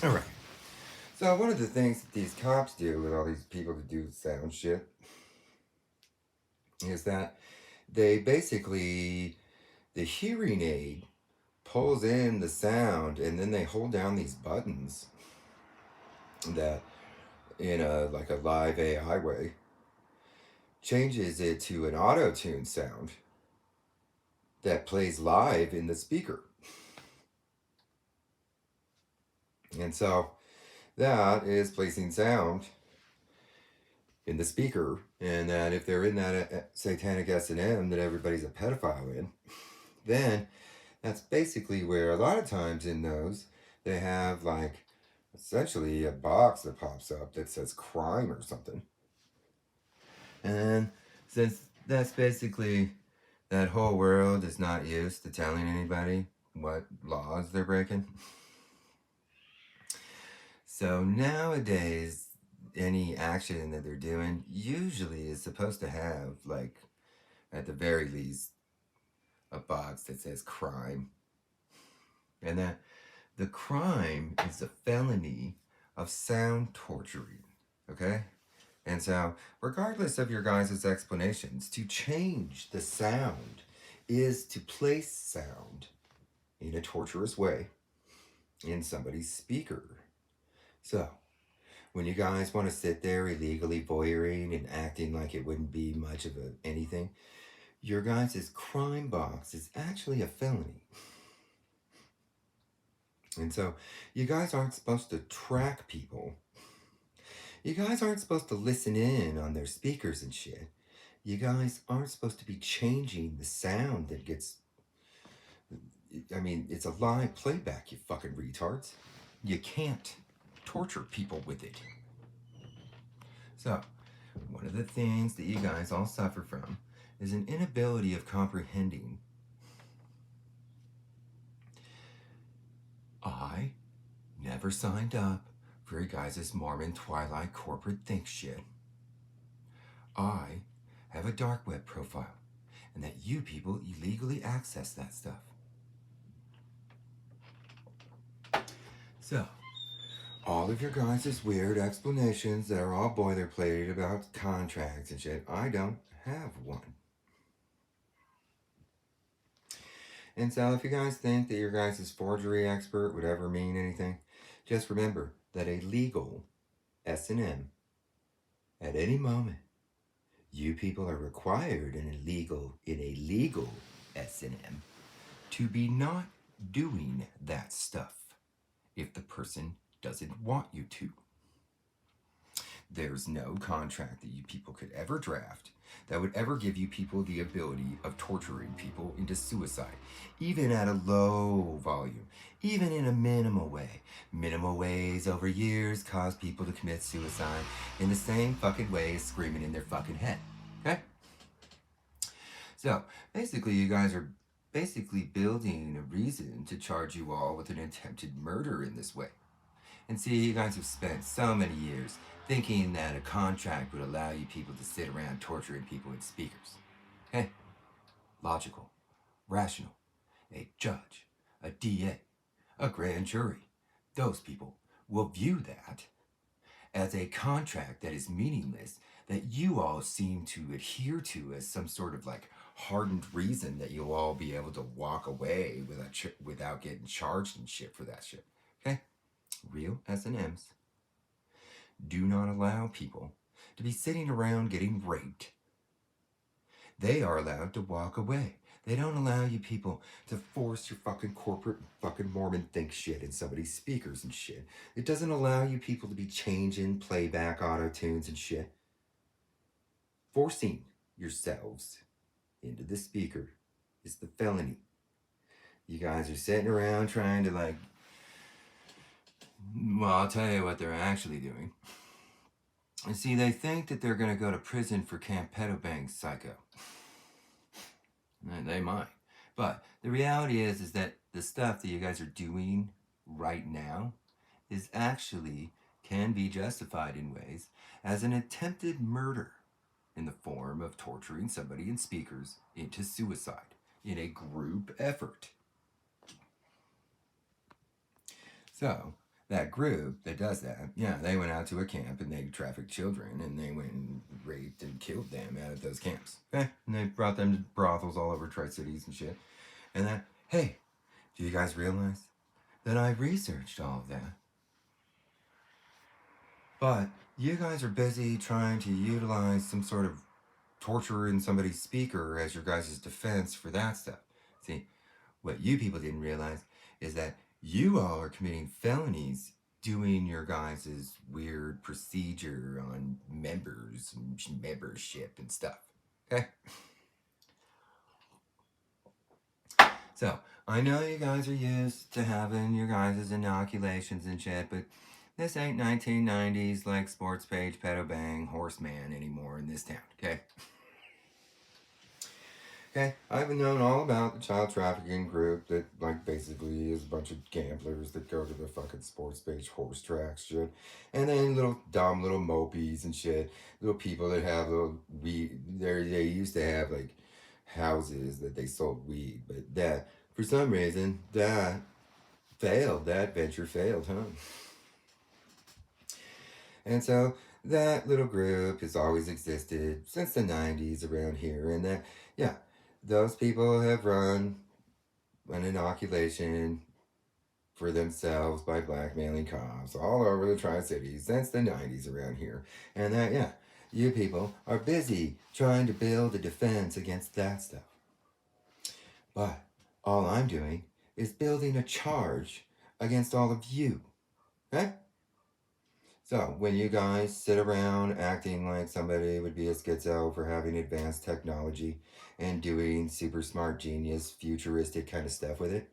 All right. So one of the things that these cops do with all these people that do sound shit is that they basically the hearing aid pulls in the sound and then they hold down these buttons that in a like a live AI way changes it to an auto tune sound that plays live in the speaker. And so that is placing sound in the speaker, and that if they're in that satanic S&M that everybody's a pedophile in, then that's basically where a lot of times in those they have like essentially a box that pops up that says crime or something. And since that's basically that whole world is not used to telling anybody what laws they're breaking. So nowadays, any action that they're doing usually is supposed to have, like, at the very least, a box that says crime. And that the crime is a felony of sound torturing. Okay? And so, regardless of your guys' explanations, to change the sound is to place sound in a torturous way in somebody's speaker. So, when you guys want to sit there illegally voyeuring and acting like it wouldn't be much of anything, your guys' crime box is actually a felony. And so, you guys aren't supposed to track people. You guys aren't supposed to listen in on their speakers and shit. You guys aren't supposed to be changing the sound that gets. I mean, it's a live playback, you fucking retards. You can't torture people with it. So, one of the things that you guys all suffer from is an inability of comprehending. I never signed up for your guys' Mormon Twilight corporate think shit. I have a dark web profile, and that you people illegally access that stuff. So, all of your guys' weird explanations that are all boilerplated about contracts and shit, I don't have one. And so if you guys think that your guys' forgery expert would ever mean anything, just remember that a legal S&M, at any moment, you people are required in a legal S&M to be not doing that stuff if the person doesn't want you to. There's no contract that you people could ever draft that would ever give you people the ability of torturing people into suicide, even at a low volume, even in a minimal way. Minimal ways over years cause people to commit suicide in the same fucking way as screaming in their fucking head. Okay? So, basically, you guys are basically building a reason to charge you all with an attempted murder in this way. And see, you guys have spent so many years thinking that a contract would allow you people to sit around torturing people in speakers. Okay? Logical, rational, a judge, a DA, a grand jury. Those people will view that as a contract that is meaningless, that you all seem to adhere to as some sort of like hardened reason that you'll all be able to walk away without getting charged and shit for that shit. Okay? Real S&Ms do not allow people to be sitting around getting raped. They are allowed to walk away. They don't allow you people to force your fucking corporate fucking Mormon think shit in somebody's speakers and shit. It doesn't allow you people to be changing playback auto tunes and shit. Forcing yourselves into the speaker is the felony. You guys are sitting around trying to like, well, I'll tell you what they're actually doing. And see, they think that they're going to go to prison for Camp Pedobang Psycho. And they might. But the reality is that the stuff that you guys are doing right now is actually can be justified in ways as an attempted murder in the form of torturing somebody in speakers into suicide in a group effort. So, that group that does that, yeah, they went out to a camp and they trafficked children and they went and raped and killed them out of those camps. And they brought them to brothels all over Tri-Cities and shit. And that, hey, do you guys realize that I researched all of that? But you guys are busy trying to utilize some sort of torture in somebody's speaker as your guys' defense for that stuff. See, what you people didn't realize is that you all are committing felonies doing your guys' weird procedure on members and membership and stuff. Okay? So, I know you guys are used to having your guys' inoculations and shit, but this ain't 1990s like sports page pedo bang horseman anymore in this town, okay? Okay, I've known all about the child trafficking group that, like, basically is a bunch of gamblers that go to the fucking sports page horse tracks shit. And then little dumb little mopies and shit. Little people that have little weed. They used to have, like, houses that they sold weed. But that, for some reason, that failed. That venture failed, huh? And so that little group has always existed since the 90s around here. And that, yeah, those people have run an inoculation for themselves by blackmailing cops all over the Tri-Cities since the 90s around here. And that, yeah, you people are busy trying to build a defense against that stuff. But all I'm doing is building a charge against all of you. Okay? So, when you guys sit around acting like somebody would be a schizo for having advanced technology and doing super smart genius, futuristic kind of stuff with it,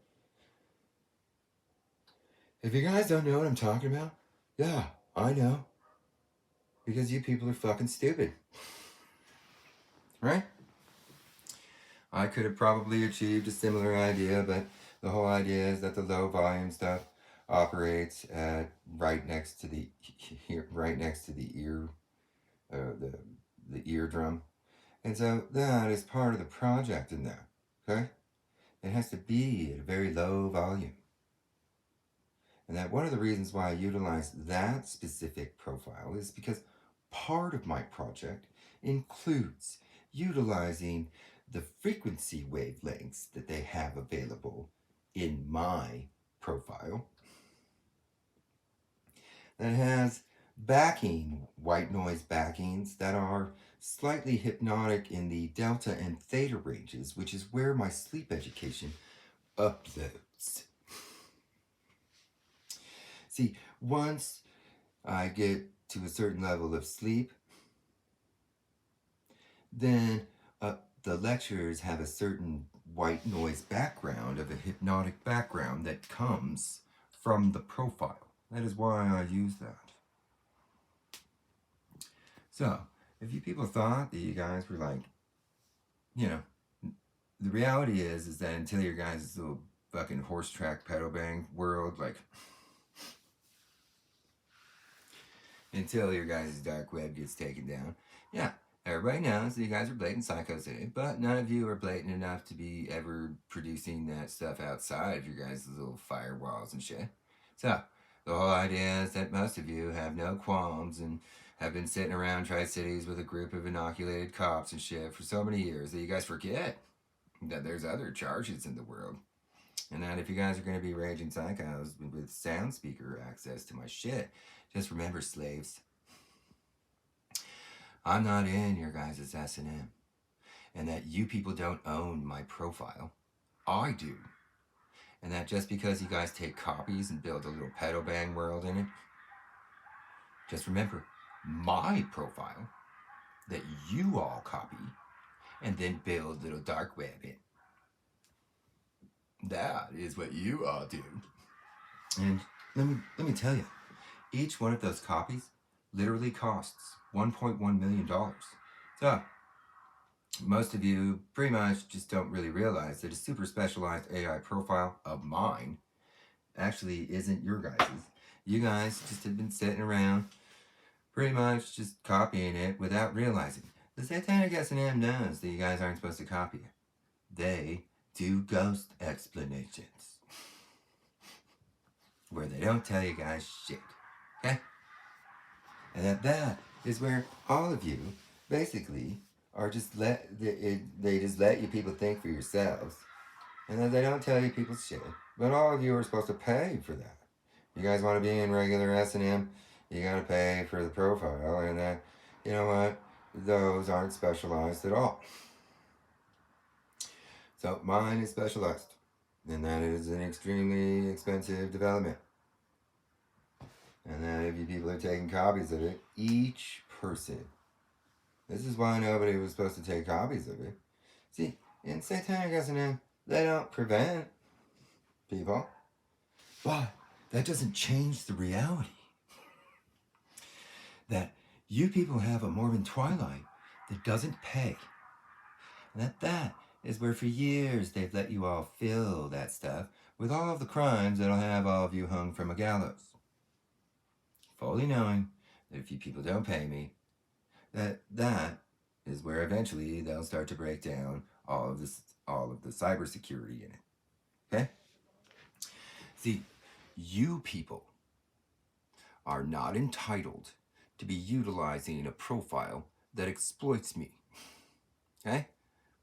if you guys don't know what I'm talking about, yeah, I know. Because you people are fucking stupid. Right? I could have probably achieved a similar idea, but the whole idea is that the low volume stuff operates at right next to the ear, the eardrum, and so that is part of the project in there. Okay, it has to be at a very low volume, and that one of the reasons why I utilize that specific profile is because part of my project includes utilizing the frequency wavelengths that they have available in my profile that has backing, white noise backings that are slightly hypnotic in the delta and theta ranges, which is where my sleep education uploads. See, once I get to a certain level of sleep, then the lectures have a certain white noise background of a hypnotic background that comes from the profile. That is why I use that. So, if you people thought that you guys were like, you know, the reality is that until your guys' little fucking horse track pedal bang world, like, until your guys' dark web gets taken down, yeah, everybody knows that you guys are blatant psychos in it, but none of you are blatant enough to be ever producing that stuff outside of your guys' little firewalls and shit. So, the whole idea is that most of you have no qualms and have been sitting around Tri-Cities with a group of inoculated cops and shit for so many years that you guys forget that there's other charges in the world. And that if you guys are going to be raging psychos with sound speaker access to my shit, just remember, slaves, I'm not in your guys' S&M. And that you people don't own my profile. I do. And that just because you guys take copies and build a little pedo bang world in it, just remember, my profile that you all copy and then build little dark web in. That is what you all do. And let me tell you, each one of those copies literally costs $1.1 million. So, most of you pretty much just don't really realize that a super specialized AI profile of mine actually isn't your guys's. You guys just have been sitting around pretty much just copying it without realizing. The satanic S&M knows that you guys aren't supposed to copy it. They do ghost explanations. where they don't tell you guys shit. Okay? And that is where all of you basically are just they just let you people think for yourselves, and then they don't tell you people's shit. But all of you are supposed to pay for that. You guys want to be in regular S&M, you gotta pay for the profile, and then you know what? Those aren't specialized at all. So mine is specialized, and that is an extremely expensive development. And then if you people are taking copies of it, each person. This is why nobody was supposed to take copies of it. See, in satanic S&M, they don't prevent people. But that doesn't change the reality that you people have a Mormon twilight that doesn't pay. And that is where for years they've let you all fill that stuff with all of the crimes that'll have all of you hung from a gallows. Fully knowing that if you people don't pay me, that is where eventually they'll start to break down all of the cybersecurity in it. Okay? See, you people are not entitled to be utilizing a profile that exploits me. Okay?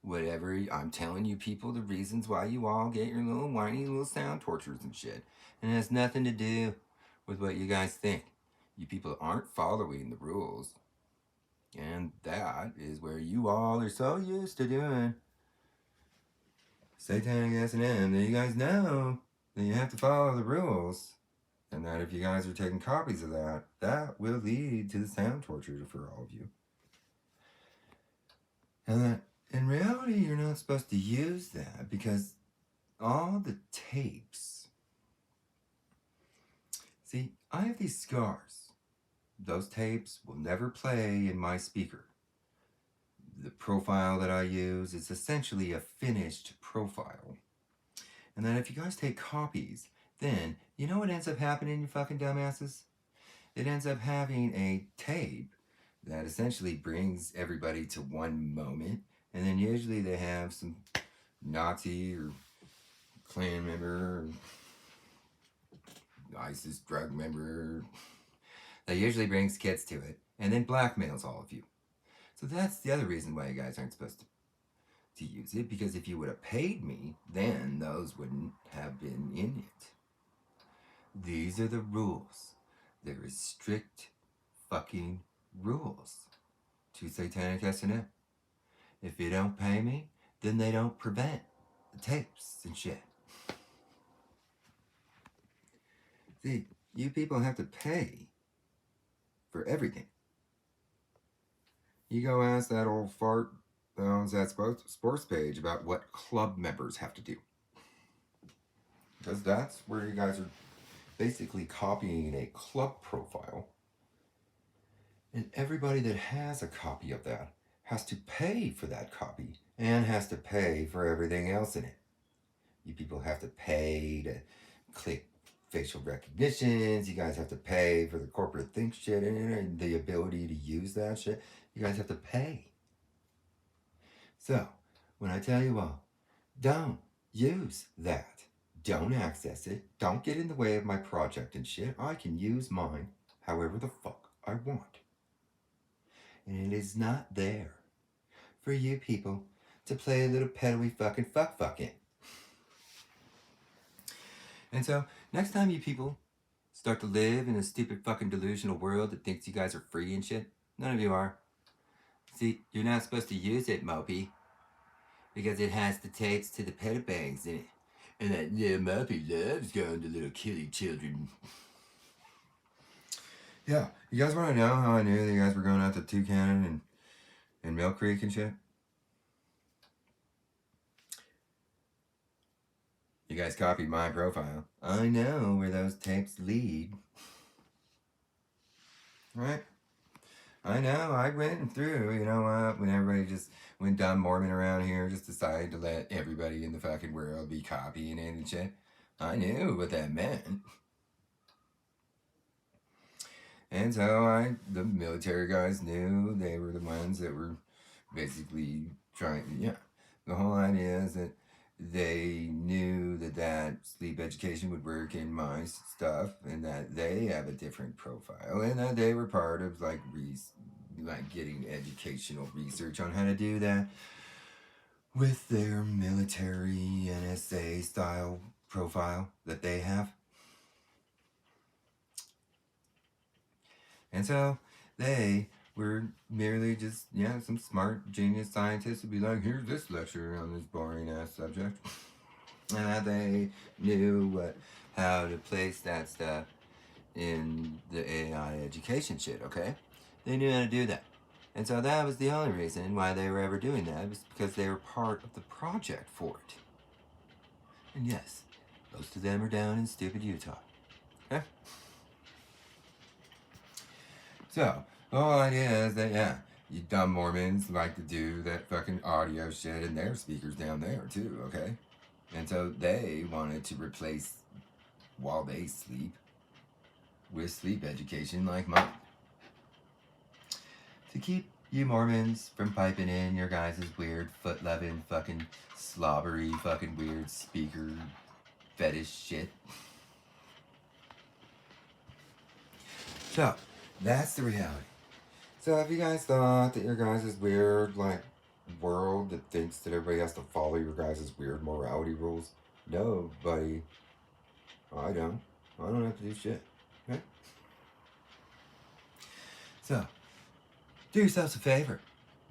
Whatever, I'm telling you people the reasons why you all get your little whiny little sound tortures and shit. And it has nothing to do with what you guys think. You people aren't following the rules. And that is where you all are so used to doing satanic S&M that you guys know that you have to follow the rules. And that if you guys are taking copies of that, that will lead to the sound torture for all of you. And that in reality, you're not supposed to use that because all the tapes. See, I have these scars. Those tapes will never play in my speaker. The profile that I use is essentially a finished profile. And then if you guys take copies, then you know what ends up happening, you fucking dumbasses? It ends up having a tape that essentially brings everybody to one moment. And then usually they have some Nazi or Klan member, or ISIS drug member that usually brings kids to it and then blackmails all of you. So that's the other reason why you guys aren't supposed to use it, because if you would have paid me, then those wouldn't have been in it. These are the rules. There is strict fucking rules to satanic S&M. If you don't pay me, then they don't prevent the tapes and shit. See, you people have to pay for everything. You go ask that old fart that owns that sports page about what club members have to do. Because that's where you guys are basically copying a club profile. And everybody that has a copy of that has to pay for that copy and has to pay for everything else in it. You people have to pay to click facial recognitions. You guys have to pay for the corporate think shit in it and the ability to use that shit. You guys have to pay. So, when I tell you all, don't use that. Don't access it. Don't get in the way of my project and shit. I can use mine however the fuck I want. And it is not there for you people to play a little pedo-y fucking fuck in. And so, next time you people start to live in a stupid fucking delusional world that thinks you guys are free and shit, none of you are. See, you're not supposed to use it, Mopey, because it has the tapes to the pedobangs in it. And that little Mopey loves going to little killy children. Yeah, you guys want to know how I knew that you guys were going out to Toucan and Mill Creek and shit? You guys copied my profile. I know where those tapes lead. Right? I know, I went through, you know what, when everybody just went dumb Mormon around here, just decided to let everybody in the fucking world be copying it and shit. I knew what that meant. And so the military guys knew they were the ones that were basically trying, yeah. The whole idea is that they knew that sleep education would work in my stuff, and that they have a different profile, and that they were part of like getting educational research on how to do that with their military NSA style profile that they have. And so they were merely just, some smart genius scientists would be like, here's this lecture on this boring ass subject. And that they knew how to place that stuff in the AI education shit, okay? They knew how to do that. And so that was the only reason why they were ever doing that, was because they were part of the project for it. And yes, most of them are down in stupid Utah. Okay? So, the whole idea is that, you dumb Mormons like to do that fucking audio shit in their speakers down there, too, okay? And so they wanted to replace while they sleep with sleep education like mine. To keep you Mormons from piping in your guys' weird foot-loving fucking slobbery fucking weird speaker fetish shit. So, that's the reality. So if you guys thought that your guys' weird, like, world that thinks that everybody has to follow your guys' weird morality rules, no, buddy. I don't. I don't have to do shit. Okay? So, do yourselves a favor.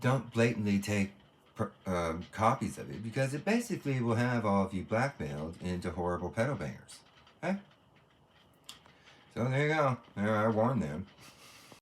Don't blatantly take copies of it, because it basically will have all of you blackmailed into horrible pedo bangers. Okay? So there you go. There, I warned them.